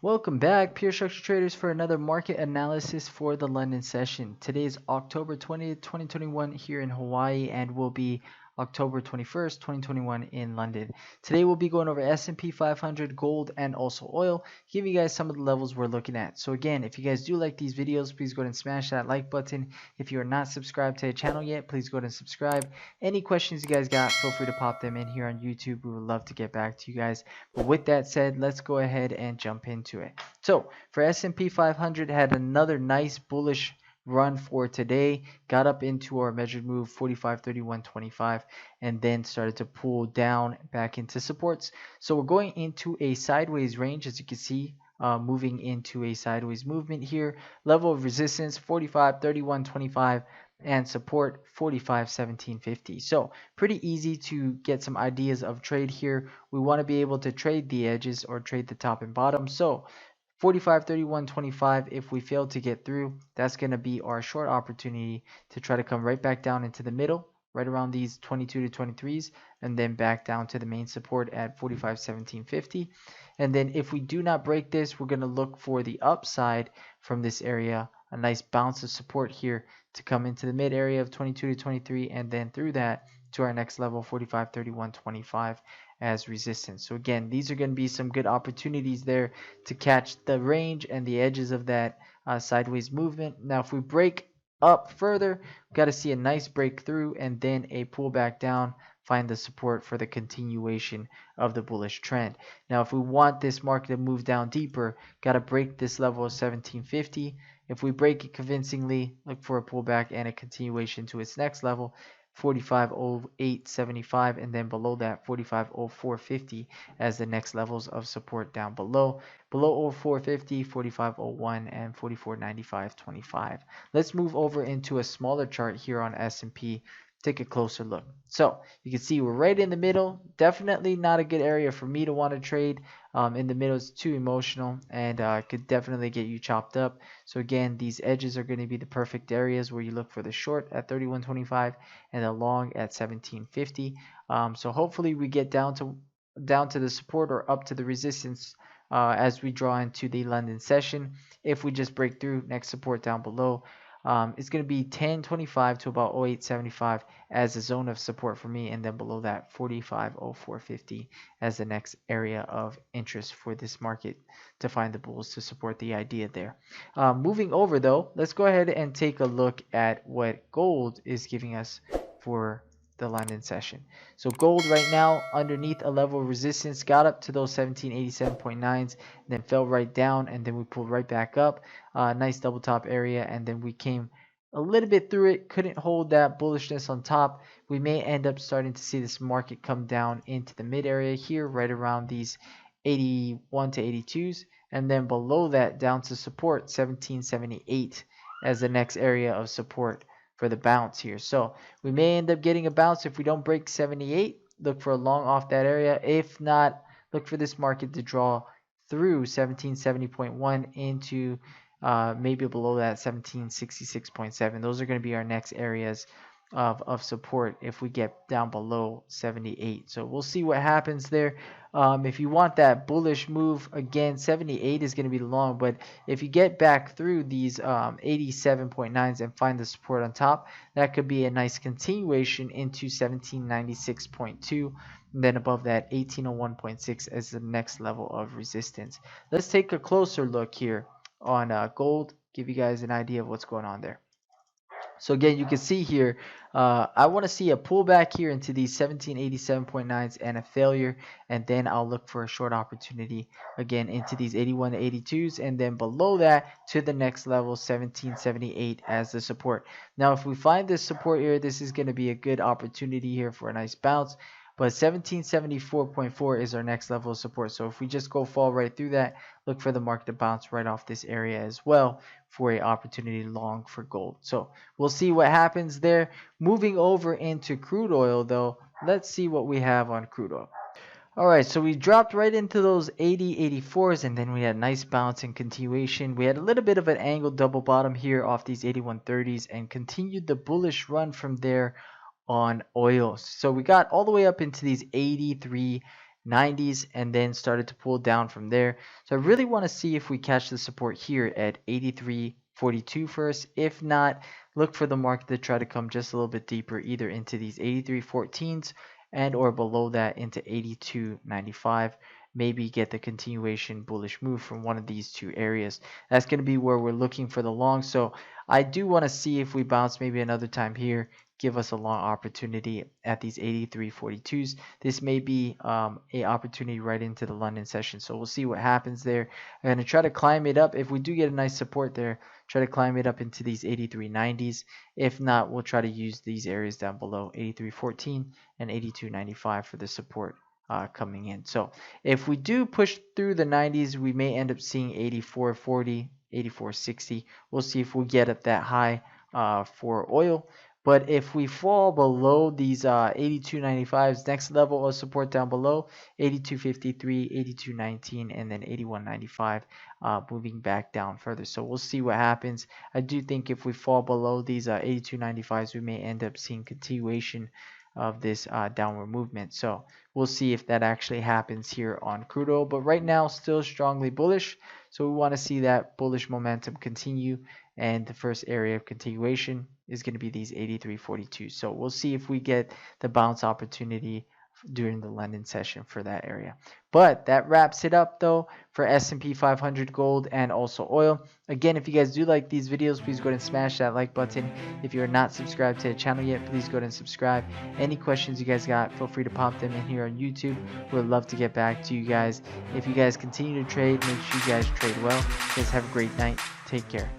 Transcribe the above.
Welcome back, Pure Structure Traders, for another market analysis for the London session. Today is October 20th, 2021 here in Hawaii, and will be October 21st, 2021 in London. Today we'll be going over S&P 500, gold, and also oil, giving you guys some of the levels we're looking at. So again, if you guys do like these videos, please go ahead and smash that like button. If you are not subscribed to the channel yet, please go ahead and subscribe. Any questions you guys got, feel free to pop them in here on YouTube. We would love to get back to you guys. But with that said, let's go ahead and jump into it. So for S&P 500, had another nice bullish run for today, got up into our measured move 45.3125, and then started to pull down back into supports. So we're going into a sideways range, as you can see, moving into a sideways movement here. Level of resistance 45.3125 and support 45.1750. So pretty easy to get some ideas of trade here. We want to be able to trade the edges or trade the top and bottom. So 45.3125, if we fail to get through, that's going to be our short opportunity to try to come right back down into the middle, right around these 22 to 23s, and then back down to the main support at 45.1750. And then if we do not break this, we're going to look for the upside from this area, a nice bounce of support here to come into the mid area of 22 to 23, and then through that to our next level, 45.3125 as resistance. So again, these are going to be some good opportunities there to catch the range and the edges of that sideways movement. Now, if we break up further, we've got to see a nice breakthrough and then a pullback down, find the support for the continuation of the bullish trend. Now, if we want this market to move down deeper, got to break this level of 1750. If we break it convincingly, look for a pullback and a continuation to its next level, 45.0875, and then below that 45.0450 as the next levels of support down below. Below 0450, 45.01, and 44.9525. Let's move over into a smaller chart here on S&P. Take a closer look. So you can see we're right in the middle. Definitely not a good area for me to want to trade. In the middle is too emotional and could definitely get you chopped up. So again, these edges are going to be the perfect areas where you look for the short at 31.25 and the long at 17.50. So hopefully we get down to the support or up to the resistance as we draw into the London session. If we just break through next support down below, it's going to be 10.25 to about 08.75 as a zone of support for me, and then below that 45.0450 as the next area of interest for this market to find the bulls to support the idea there. Moving over though, let's go ahead and take a look at what gold is giving us for the London session. So gold right now underneath a level of resistance, got up to those 1787.9s, then fell right down, and then we pulled right back up. Nice double top area, and then we came a little bit through it, couldn't hold that bullishness on top. We may end up starting to see this market come down into the mid area here, right around these 81 to 82s, and then below that down to support 1778 as the next area of support for the bounce here. So we may end up getting a bounce if we don't break 78. Look for a long off that area. If not, look for this market to draw through 1770.1 into maybe below that 1766.7. Those are going to be our next areas of support if we get down below 78. So we'll see what happens there. If you want that bullish move, again, 78 is going to be long, but if you get back through these 87.9s and find the support on top, that could be a nice continuation into 1796.2, and then above that 1801.6 as the next level of resistance. Let's take a closer look here on gold, give you guys an idea of what's going on there. So again, you can see here, I want to see a pullback here into these 1787.9s and a failure, and then I'll look for a short opportunity again into these 81 to 82s, and then below that to the next level, 1778 as the support. Now, if we find this support here, this is going to be a good opportunity here for a nice bounce. But 1774.4 is our next level of support. So if we just go fall right through that, look for the market to bounce right off this area as well for an opportunity long for gold. So we'll see what happens there. Moving over into crude oil though, let's see what we have on crude oil. Alright, so we dropped right into those 80, 84s, and then we had a nice bounce and continuation. We had a little bit of an angled double bottom here off these 81.30s and continued the bullish run from there on oil. So we got all the way up into these 83.90 90s and then started to pull down from there. So I really want to see if we catch the support here at 83.42 first. If not, look for the market to try to come just a little bit deeper, either into these 83.14s and or below that into 82.95. Maybe get the continuation bullish move from one of these two areas. That's going to be where we're looking for the long. So I do want to see if we bounce maybe another time here, give us a long opportunity at these 83.42s. This may be a opportunity right into the London session. So we'll see what happens there. I'm going to try to climb it up. If we do get a nice support there, try to climb it up into these 83.90s. If not, we'll try to use these areas down below, 83.14 and 82.95 for the support coming in. So if we do push through the 90s, we may end up seeing 84.40, 84.60. We'll see if we get up that high for oil. But if we fall below these 82.95s, next level of support down below, 82.53, 82.19, and then 81.95, moving back down further. So we'll see what happens. I do think if we fall below these 82.95s, we may end up seeing continuation of this downward movement. So we'll see if that actually happens here on crude oil. But right now, still strongly bullish. So we want to see that bullish momentum continue. And the first area of continuation is going to be these 83.42. So we'll see if we get the bounce opportunity during the London session for that area. But that wraps it up though for S&P 500 gold and also oil. Again, if you guys do like these videos, please go ahead and smash that like button. If you're not subscribed to the channel yet, please go ahead and subscribe. Any questions you guys got, feel free to pop them in here on YouTube. We'd love to get back to you guys. If you guys continue to trade, make sure you guys trade well. You guys have a great night. Take care.